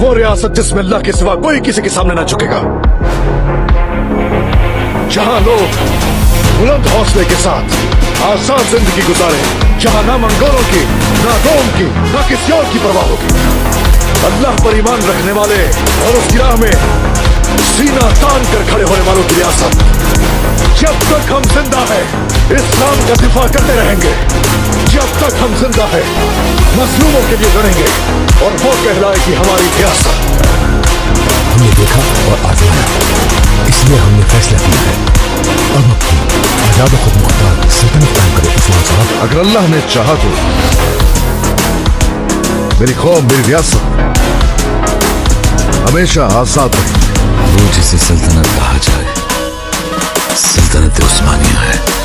وہ ریاست جس میں اللہ کے سوا کوئی کسی کے سامنے نہ جھکے گا، جہاں لوگ بلند حوصلے کے ساتھ آسان زندگی گزارے، جہاں نہ منگولوں کی، نہ روم کی، نہ کسی اور کی پرواہ ہوگی۔ اللہ پر ایمان رکھنے والے اور اس کی راہ میں سینہ تان کر کھڑے ہونے والوں کی ریاست۔ جب تک ہم زندہ ہیں اسلام کا دفاع کرتے رہیں گے، جب تک ہم زندہ ہیں مظلوموں کے لیے لڑیں گے، اور وہ کہلائے کہ ہماری ریاست۔ ہم نے دیکھا اور آزمایا، اس لیے ہم نے فیصلہ کیا ہے اب اپنی آزاد و خود مختار سلطنت قائم کرے۔ عثمان صاحب، اگر اللہ نے چاہا تو میری قوم، میری ریاست ہمیشہ آزاد رہے۔ وہ جسے سلطنت کہا جائے سلطنت عثمانیہ ہے۔